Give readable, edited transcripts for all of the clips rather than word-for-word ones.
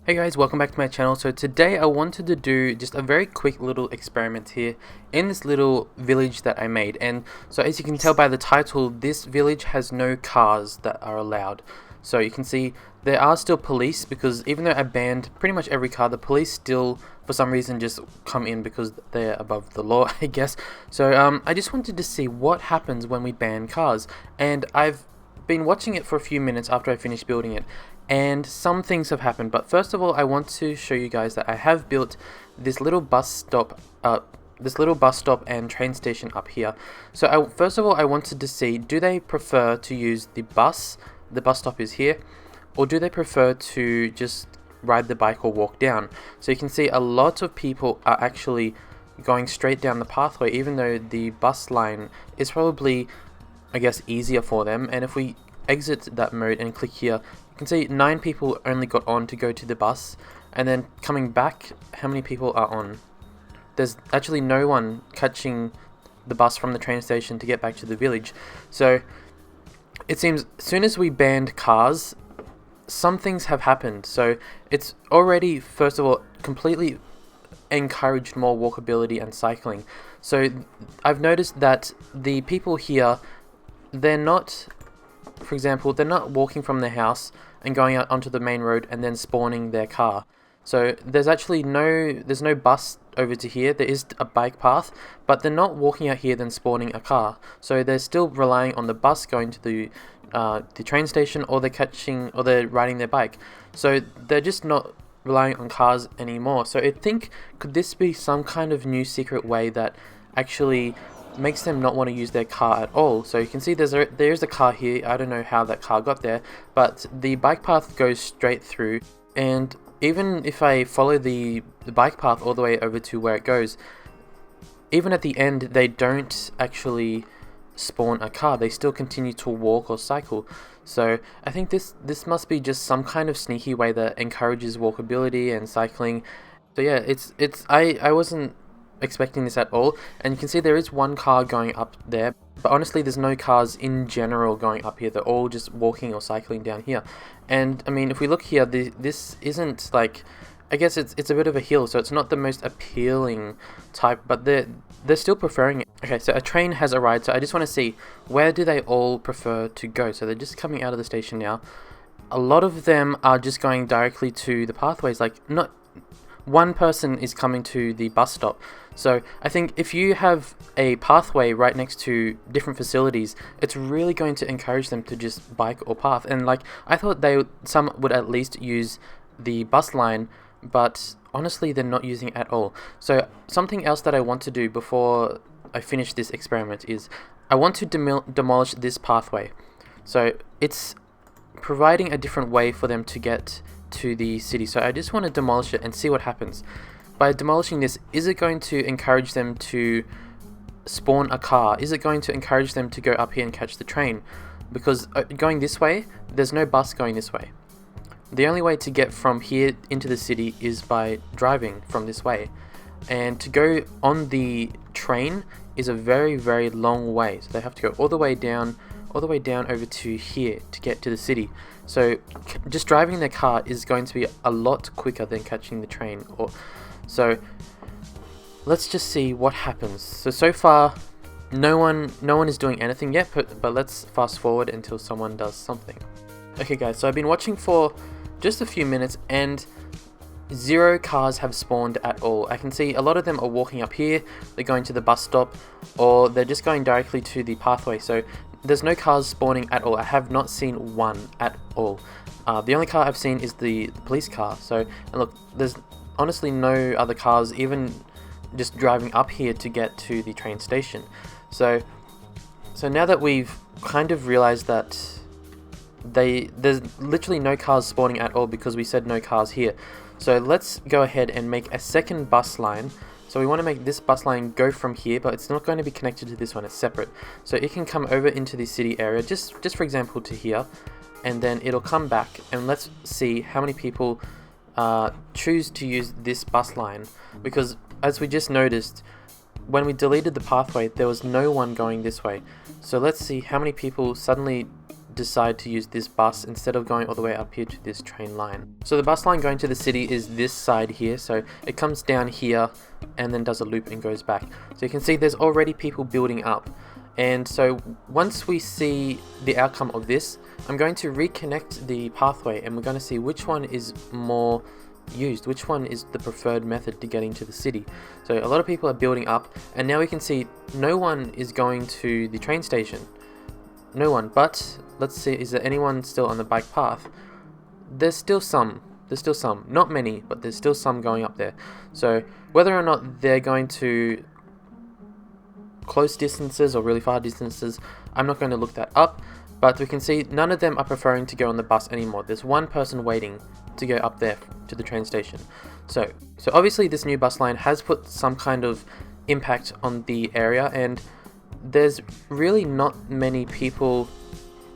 Hey guys, welcome back to my channel. So today I wanted to do just a very quick little experiment here in this little village that I made. And so as you can tell by the title, this village has no cars that are allowed. So you can see there are still police, because even though I banned pretty much every car, the police still for some reason just come in because they're above the law, I guess. So I just wanted to see what happens when we ban cars, and I've been watching it for a few minutes after I finished building it, and some things have happened. But first of all, I want to show you guys that I have built this little bus stop and train station up here. So first of all, I wanted to see, do they prefer to use the bus stop is here, or do they prefer to just ride the bike or walk down? So you can see a lot of people are actually going straight down the pathway, even though the bus line is probably, I guess, easier for them. And if we exit that mode and click here, you can see 9 people only got on to go to the bus, and then coming back, how many people are on? There's actually no one catching the bus from the train station to get back to the village. So it seems as soon as we banned cars, some things have happened. So it's already, first of all, completely encouraged more walkability and cycling. So I've noticed that the people here, they're not, for example, they're not walking from their house and going out onto the main road and then spawning their car. So there's no bus over to here. There is a bike path, but they're not walking out here then spawning a car. So they're still relying on the bus going to the train station, or they're riding their bike. So they're just not relying on cars anymore. So I think, could this be some kind of new secret way that actually makes them not want to use their car at all? So you can see there's a car here. I don't know how that car got there, but the bike path goes straight through, and even if I follow the bike path all the way over to where it goes, even at the end they don't actually spawn a car. They still continue to walk or cycle. So I think this must be just some kind of sneaky way that encourages walkability and cycling. So yeah, I wasn't expecting this at all, and you can see there is one car going up there, but honestly there's no cars in general going up here. They're all just walking or cycling down here. And I mean, if we look here, this isn't like, I guess it's a bit of a hill, so it's not the most appealing type, but they're still preferring it. Okay, so a train has arrived, so I just want to see, where do they all prefer to go? So they're just coming out of the station now. A lot of them are just going directly to the pathways, like not one person is coming to the bus stop. So I think if you have a pathway right next to different facilities, it's really going to encourage them to just bike or path. And like, I thought some would at least use the bus line, but honestly they're not using it at all. So something else that I want to do before I finish this experiment is I want to demolish this pathway. So it's providing a different way for them to get to the city. So I just want to demolish it and see what happens. By demolishing this, is it going to encourage them to spawn a car? Is it going to encourage them to go up here and catch the train? Because going this way, there's no bus going this way. The only way to get from here into the city is by driving from this way, and to go on the train is a very, very long way. So they have to go all the way down over to here to get to the city. So just driving their car is going to be a lot quicker than catching the train. So let's just see what happens. So far no one is doing anything yet, but let's fast forward until someone does something. Okay guys, so I've been watching for just a few minutes and 0 cars have spawned at all. I can see a lot of them are walking up here, they're going to the bus stop, or they're just going directly to the pathway. So there's no cars spawning at all. I have not seen one at all. The only car I've seen is the police car. So, and look, there's honestly no other cars even just driving up here to get to the train station. So now that we've kind of realized that there's literally no cars spawning at all because we said no cars here. So let's go ahead and make a second bus line. So we want to make this bus line go from here, but it's not going to be connected to this one, it's separate. So it can come over into the city area, just for example to here, and then it'll come back, and let's see how many people choose to use this bus line. Because as we just noticed, when we deleted the pathway, there was no one going this way. So let's see how many people suddenly decide to use this bus instead of going all the way up here to this train line. So the bus line going to the city is this side here, so it comes down here and then does a loop and goes back. So you can see there's already people building up. And so once we see the outcome of this, I'm going to reconnect the pathway and we're going to see which one is more used, which one is the preferred method to getting to the city. So a lot of people are building up, and now we can see no one is going to the train station. No one, but let's see, is there anyone still on the bike path? There's still some, not many, but there's still some going up there. So whether or not they're going to close distances or really far distances, I'm not going to look that up, but we can see none of them are preferring to go on the bus anymore. There's one person waiting to go up there to the train station. So obviously this new bus line has put some kind of impact on the area, and there's really not many people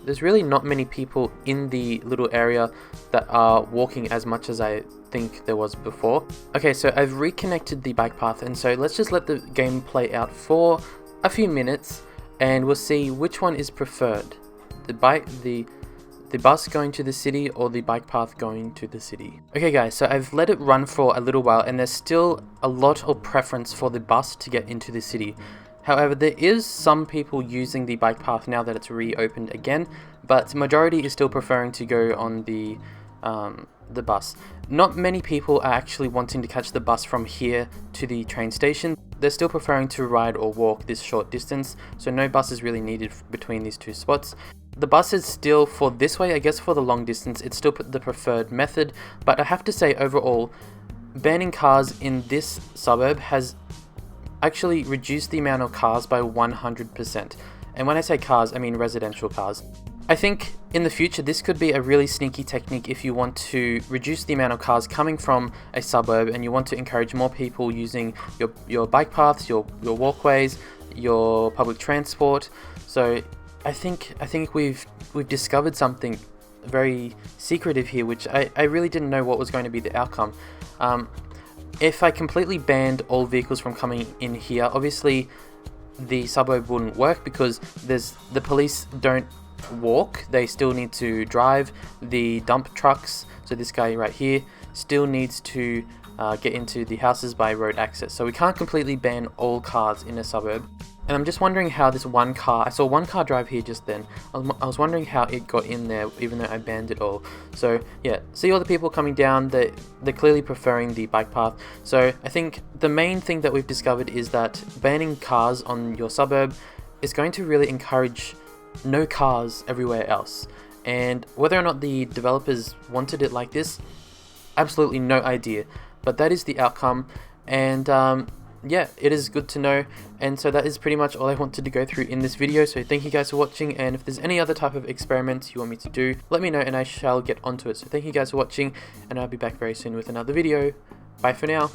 in the little area that are walking as much as I think there was before. Okay, so I've reconnected the bike path, and so let's just let the game play out for a few minutes and we'll see which one is preferred. The bus going to the city or the bike path going to the city. Okay guys, so I've let it run for a little while and there's still a lot of preference for the bus to get into the city. However, there is some people using the bike path now that it's reopened again, but the majority is still preferring to go on the bus. Not many people are actually wanting to catch the bus from here to the train station. They're still preferring to ride or walk this short distance, so no bus is really needed between these two spots. The bus is still, for this way, I guess for the long distance, it's still the preferred method, but I have to say overall, banning cars in this suburb has actually reduced the amount of cars by 100%. And when I say cars, I mean residential cars. I think in the future this could be a really sneaky technique if you want to reduce the amount of cars coming from a suburb and you want to encourage more people using your bike paths, your walkways, your public transport. So I think we've discovered something very secretive here, which I really didn't know what was going to be the outcome. If I completely banned all vehicles from coming in here, obviously the suburb wouldn't work because the police don't walk, they still need to drive. The dump trucks, so this guy right here, still needs to get into the houses by road access. So we can't completely ban all cars in a suburb. And I'm just wondering how this one car, I saw one car drive here just then, I was wondering how it got in there even though I banned it all. So yeah, see all the people coming down, they're clearly preferring the bike path. So I think the main thing that we've discovered is that banning cars on your suburb is going to really encourage no cars everywhere else. And whether or not the developers wanted it like this, absolutely no idea. But that is the outcome, and yeah, it is good to know. And so that is pretty much all I wanted to go through in this video. So thank you guys for watching, and if there's any other type of experiments you want me to do, let me know and I shall get onto it. So thank you guys for watching, and I'll be back very soon with another video. Bye for now.